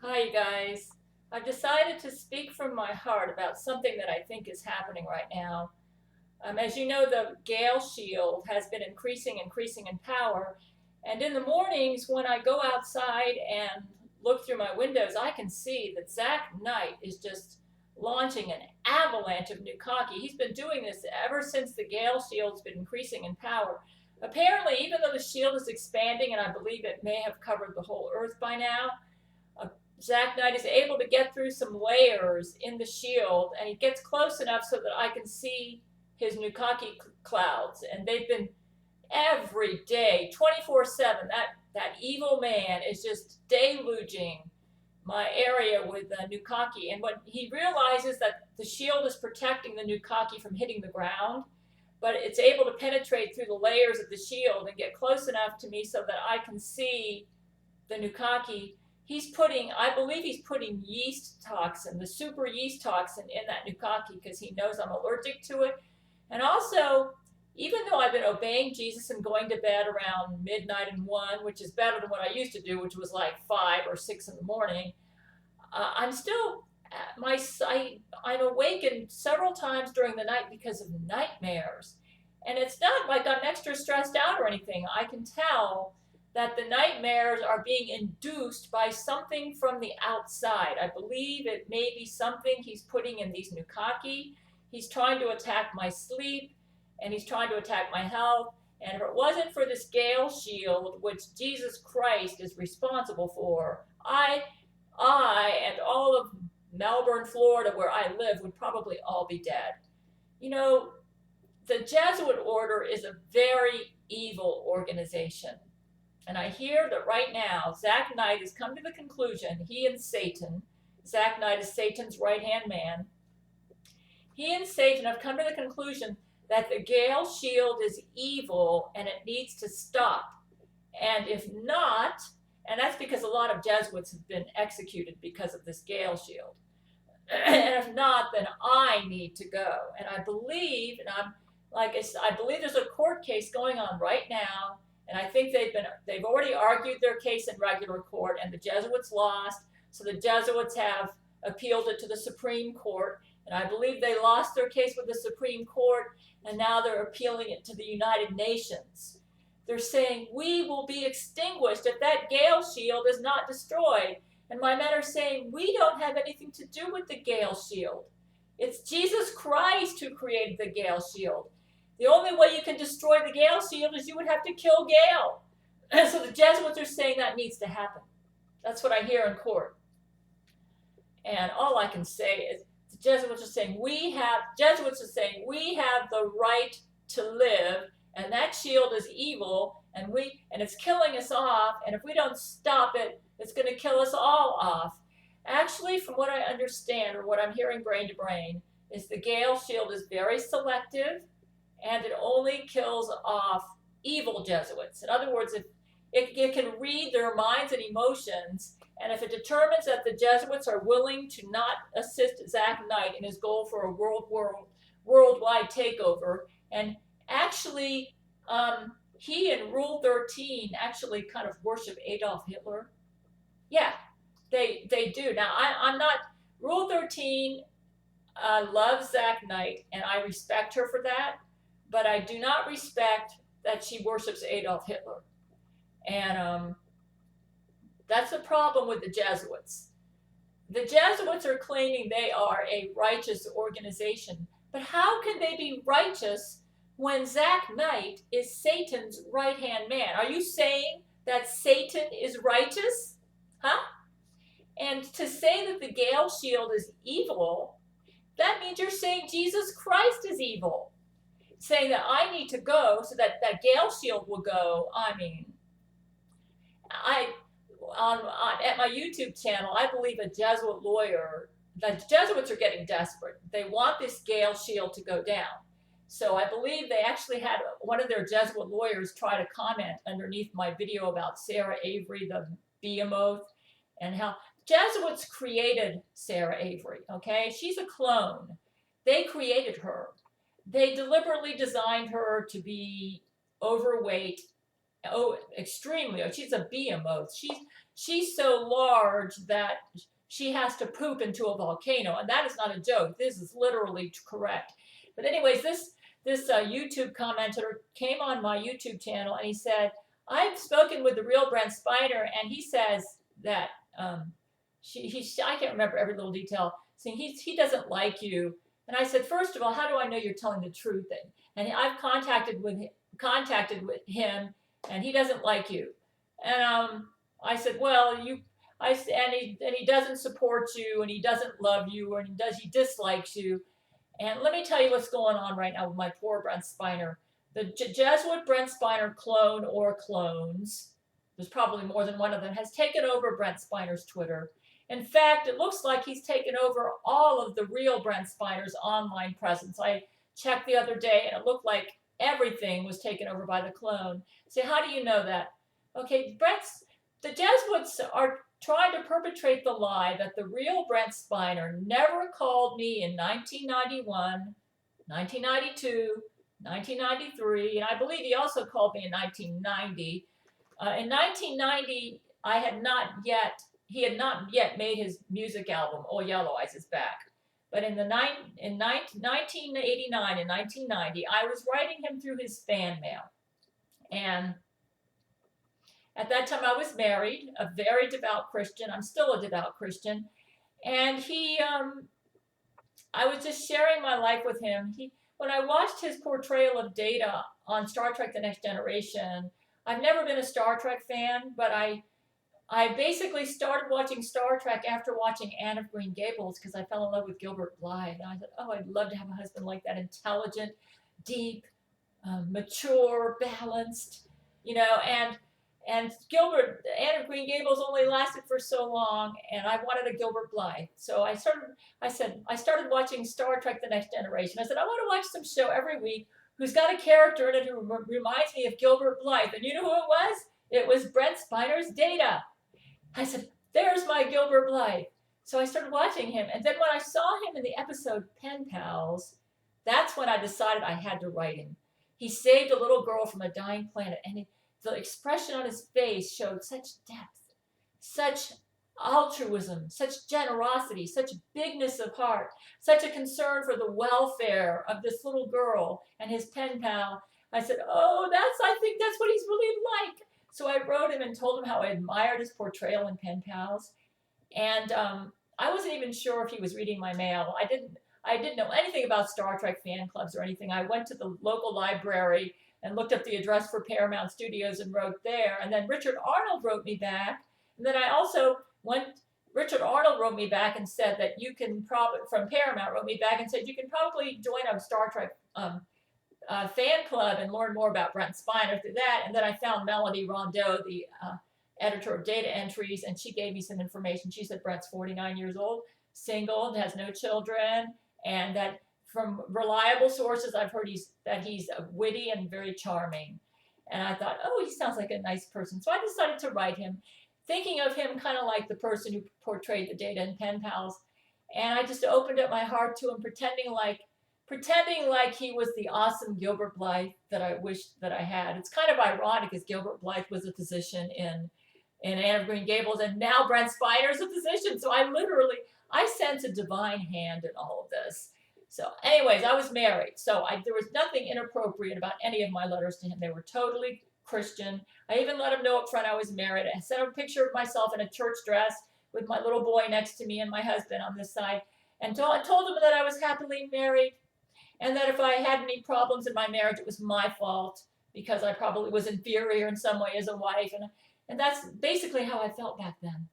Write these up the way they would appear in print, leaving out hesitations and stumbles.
Hi, you guys. I've decided to speak from my heart about something that I think is happening right now. As you know, the Gale Shield has been increasing in power. And in the mornings, when I go outside and look through my windows, I can see that Zach Knight is just launching an avalanche of Nukaki. He's been doing this ever since the Gale Shield's been increasing in power. Apparently, even though the shield is expanding, and I believe it may have covered the whole Earth by now, uh, Zach Knight is able to get through some layers in the shield, and he gets close enough so that I can see his Nukaki clouds. And they've been every day, 24/7. That evil man is just deluging my area with Nukaki. And when he realizes that the shield is protecting the Nukaki from hitting the ground, but it's able to penetrate through the layers of the shield and get close enough to me so that I can see the Nukaki. I believe he's putting yeast toxin, the super yeast toxin, in that Nukaki because he knows I'm allergic to it. And also, even though I've been obeying Jesus and going to bed around midnight and 1, which is better than what I used to do, which was like 5 or 6 in the morning, I'm still I'm awakened several times during the night because of nightmares. And it's not like I'm extra stressed out or anything. I can tell that the nightmares are being induced by something from the outside. I believe it may be something he's putting in these Nukaki. He's trying to attack my sleep, and he's trying to attack my health. And if it wasn't for this Gale Shield, which Jesus Christ is responsible for, I and all of Melbourne, Florida, where I live, would probably all be dead. You know, the Jesuit order is a very evil organization. And I hear that right now, Zach Knight has come to the conclusion, he and Satan, Zach Knight is Satan's right-hand man, he and Satan have come to the conclusion that the Gale Shield is evil and it needs to stop. And if not, and that's because a lot of Jesuits have been executed because of this Gale Shield. And if not, then I need to go. And I believe, and I believe there's a court case going on right now, and I think they've already argued their case in regular court, and the Jesuits lost. So the Jesuits have appealed it to the Supreme Court, and I believe they lost their case with the Supreme Court, and now they're appealing it to the United Nations. They're saying we will be extinguished if that Gale Shield is not destroyed. And my men are saying we don't have anything to do with the Gale Shield. It's Jesus Christ who created the Gale Shield. The only way you can destroy the Gale Shield is you would have to kill Gale. And so the Jesuits are saying that needs to happen. That's what I hear in court. And all I can say is the Jesuits are saying we have the right to live, and that shield is evil, and it's killing us off, and if we don't stop it, it's going to kill us all off. Actually, from what I understand, or what I'm hearing brain to brain, is the Gale Shield is very selective, and it only kills off evil Jesuits. In other words, if it can read their minds and emotions, and if it determines that the Jesuits are willing to not assist Zach Knight in his goal for a worldwide takeover, and actually, he and Rule 13 actually kind of worship Adolf Hitler. Yeah, they do. Now, I'm not, Rule 13 loves Zach Knight, and I respect her for that, but I do not respect that she worships Adolf Hitler. And that's the problem with the Jesuits. The Jesuits are claiming they are a righteous organization, but how can they be righteous when Zach Knight is Satan's right-hand man? Are you saying that Satan is righteous? Huh? And to say that the Gale Shield is evil, that means you're saying Jesus Christ is evil. Saying that I need to go so that that Gale Shield will go. I mean, at my YouTube channel, I believe a Jesuit lawyer, the Jesuits are getting desperate. They want this Gale Shield to go down. So I believe they actually had one of their Jesuit lawyers try to comment underneath my video about Sarah Avery, the behemoth, and how Jesuits created Sarah Avery, okay? She's a clone. They created her. They deliberately designed her to be overweight, extremely. She's a behemoth. she's so large that she has to poop into a volcano, and that is not a joke. This is literally correct. But anyways, this YouTube commenter came on my YouTube channel, and he said, I've spoken with the real Brent Spiner, and he says that I can't remember every little detail, saying he doesn't like you. And I said, first of all, how do I know you're telling the truth? And I've contacted with him, and he doesn't like you. And I said, well, and he doesn't support you, and he doesn't love you, and he dislikes you. And let me tell you what's going on right now with my poor Brent Spiner. The Jesuit Brent Spiner clone or clones, there's probably more than one of them, has taken over Brent Spiner's Twitter. In fact, it looks like he's taken over all of the real Brent Spiner's online presence. I checked the other day, and it looked like everything was taken over by the clone. So how do you know that? Okay, the Jesuits are trying to perpetrate the lie that the real Brent Spiner never called me in 1991, 1992, 1993, and I believe he also called me in 1990. In 1990, he had not yet made his music album, Oh Yellow Eyes Is Back. But in 1989 and 1990, I was writing him through his fan mail. And at that time, I was married, a very devout Christian. I'm still a devout Christian. And I was just sharing my life with him. When I watched his portrayal of Data on Star Trek The Next Generation, I've never been a Star Trek fan, but I basically started watching Star Trek after watching Anne of Green Gables because I fell in love with Gilbert Blythe. And I thought, oh, I'd love to have a husband like that, intelligent, deep, mature, balanced, and Anne of Green Gables only lasted for so long, and I wanted a Gilbert Blythe. So I started watching Star Trek The Next Generation. I said, I want to watch some show every week who's got a character in it who reminds me of Gilbert Blythe. And you know who it was? It was Brent Spiner's Data. I said, there's my Gilbert Blythe. So I started watching him. And then when I saw him in the episode Pen Pals, that's when I decided I had to write him. He saved a little girl from a dying planet, and the expression on his face showed such depth, such altruism, such generosity, such bigness of heart, such a concern for the welfare of this little girl and his pen pal. I said, oh, I think that's what he's really like. So I wrote him and told him how I admired his portrayal in Pen Pals. And I wasn't even sure if he was reading my mail. I didn't know anything about Star Trek fan clubs or anything. I went to the local library and looked up the address for Paramount Studios and wrote there. And then Richard Arnold wrote me back. And then Richard Arnold wrote me back and said that you can probably, from Paramount, wrote me back and said you can probably join a Star Trek fan club and learn more about Brent Spiner through that. And then I found Melanie Rondeau, the editor of Data Entries, and she gave me some information. She said Brent's 49 years old, single, has no children, and that from reliable sources I've heard that he's witty and very charming. And I thought, oh, he sounds like a nice person. So I decided to write him, thinking of him kind of like the person who portrayed the Data in Pen Pals. And I just opened up my heart to him, pretending like he was the awesome Gilbert Blythe that I wished that I had. It's kind of ironic, as Gilbert Blythe was a physician in Anne of Green Gables, and now Brent Spiner's a physician. So I sense a divine hand in all of this. So anyways, I was married. So there was nothing inappropriate about any of my letters to him. They were totally Christian. I even let him know up front I was married. I sent him a picture of myself in a church dress with my little boy next to me and my husband on this side, and told him that I was happily married, and that if I had any problems in my marriage, it was my fault because I probably was inferior in some way as a wife. And that's basically how I felt back then.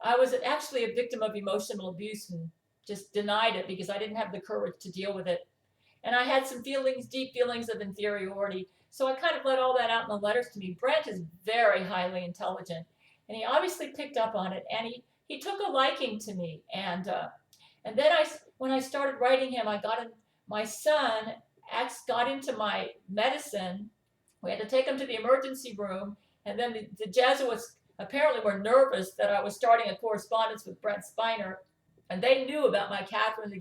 I was actually a victim of emotional abuse and just denied it because I didn't have the courage to deal with it. And I had some deep feelings of inferiority. So I kind of let all that out in the letters to me. Brent is very highly intelligent, and he obviously picked up on it, and he took a liking to me. And then when I started writing him, my son got into my medicine. We had to take him to the emergency room, and then the Jesuits apparently were nervous that I was starting a correspondence with Brent Spiner, and they knew about my Catherine the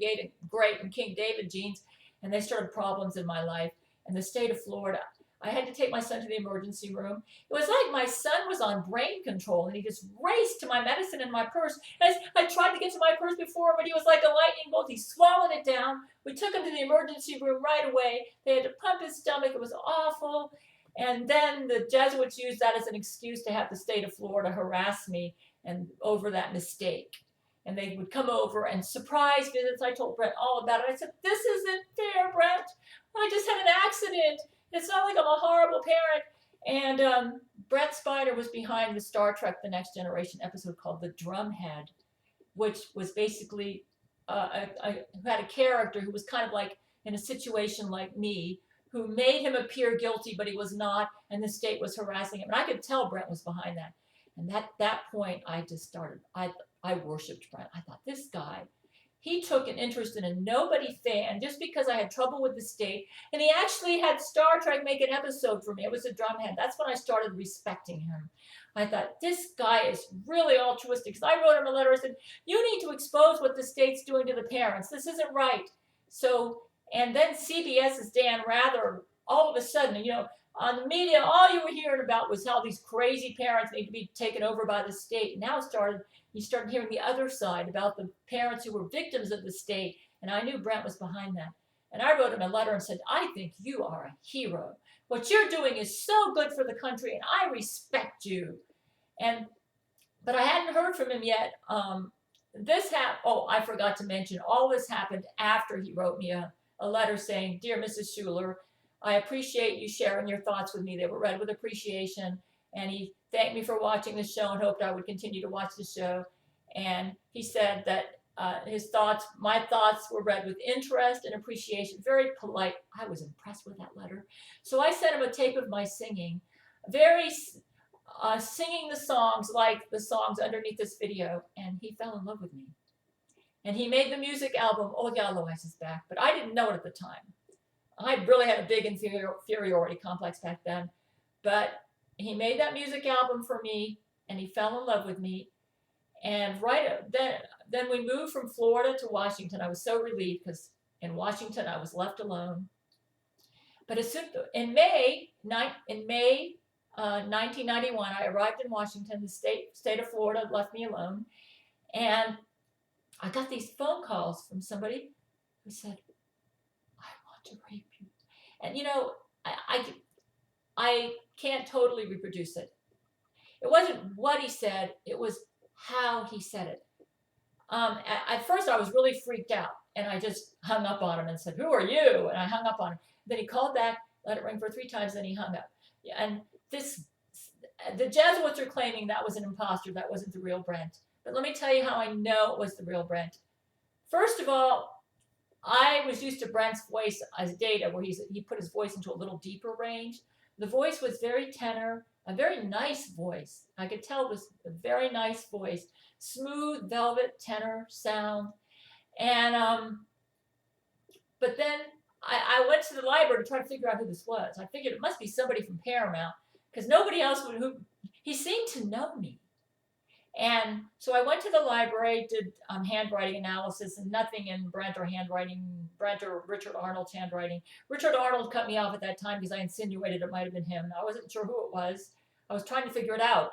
Great and King David genes, and they started problems in my life. In the state of Florida, I had to take my son to the emergency room. It was like my son was on brain control, and he just raced to my medicine and my purse. And I tried to get to my purse before, but he was like a lightning bolt. He swallowed it down. We took him to the emergency room right away. They had to pump his stomach. It was awful. And then the Jesuits used that as an excuse to have the state of Florida harass me and over that mistake. And they would come over and surprise visits. I told Brent all about it. I said, "This isn't fair, Brent. I just had an accident. It's not like I'm a horrible parent." And Brent Spiner was behind the Star Trek The Next Generation episode called The Drumhead, which was basically who had a character who was kind of like in a situation like me, who made him appear guilty, but he was not, and the state was harassing him. And I could tell Brent was behind that. And at that point, I just started, I worshipped Brent. I thought, this guy, he took an interest in a nobody fan just because I had trouble with the state. And he actually had Star Trek make an episode for me. It was a drumhead. That's when I started respecting him. I thought, this guy is really altruistic. Because I wrote him a letter. I said, you need to expose what the state's doing to the parents. This isn't right. So, and then CBS's Dan Rather, all of a sudden, on the media, all you were hearing about was how these crazy parents need to be taken over by the state. Now you started hearing the other side about the parents who were victims of the state. And I knew Brent was behind that. And I wrote him a letter and said, I think you are a hero. What you're doing is so good for the country, and I respect you. But I hadn't heard from him yet. I forgot to mention, all this happened after he wrote me a letter saying, "Dear Mrs. Schuler, I appreciate you sharing your thoughts with me. They were read with appreciation." And he thanked me for watching the show and hoped I would continue to watch the show. And he said that my thoughts were read with interest and appreciation. Very polite. I was impressed with that letter. So I sent him a tape of my singing, singing the songs like the songs underneath this video. And he fell in love with me. And he made the music album, Oh Yeah, Lois Is Back. But I didn't know it at the time. I really had a big inferiority complex back then. But he made that music album for me, and he fell in love with me. And then we moved from Florida to Washington. I was so relieved because in Washington I was left alone. But in May 1991, I arrived in Washington. The state of Florida left me alone, and I got these phone calls from somebody who said, "I want to rape you." And I can't totally reproduce it. It wasn't what he said, it was how he said it. At first I was really freaked out, and I just hung up on him and said, "Who are you?" And I hung up on him. Then he called back, let it ring for 3 times, then he hung up. And the Jesuits are claiming that was an imposter, that wasn't the real Brent. But let me tell you how I know it was the real Brent. First of all, I was used to Brent's voice as data, where he put his voice into a little deeper range. The voice was very tenor, a very nice voice. I could tell it was a very nice voice, smooth, velvet, tenor sound. And but then I went to the library to try to figure out who this was. I figured it must be somebody from Paramount, because nobody else he seemed to know me. And so I went to the library, did handwriting analysis, and nothing in Brent or Richard Arnold's handwriting. Richard Arnold cut me off at that time because I insinuated it might have been him. I wasn't sure who it was. I was trying to figure it out.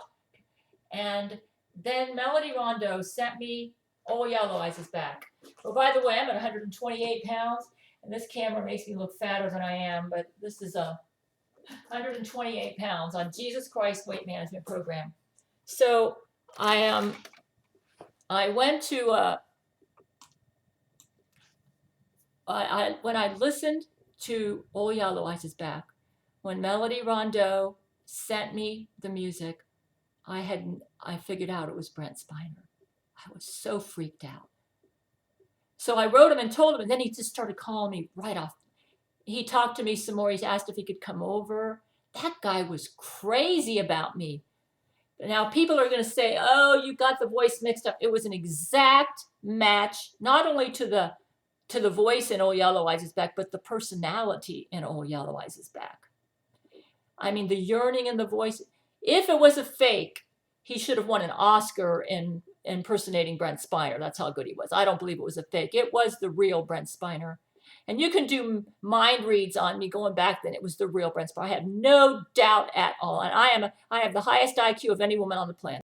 And then Melody Rondeau sent me Oh Yellow Eyes Is Back. Oh, by the way, I'm at 128 pounds, and this camera makes me look fatter than I am, but this is 128 pounds on Jesus Christ Weight Management Program. So I went to when I listened to Oh Yellow Eyes Is Back, when Melody Rondeau sent me the music, I figured out it was Brent Spiner. I was so freaked out. So I wrote him and told him, and then he just started calling me right off. He talked to me some more. He asked if he could come over. That guy was crazy about me. Now, people are going to say, "Oh, you got the voice mixed up." It was an exact match, not only to the voice in Oh Yellow Eyes Is Back, but the personality in Oh Yellow Eyes Is Back. I mean, the yearning in the voice. If it was a fake, he should have won an Oscar in impersonating Brent Spiner. That's how good he was. I don't believe it was a fake. It was the real Brent Spiner. And you can do mind reads on me going back then. It was the real Brent Spiner. I have no doubt at all. And I have the highest IQ of any woman on the planet.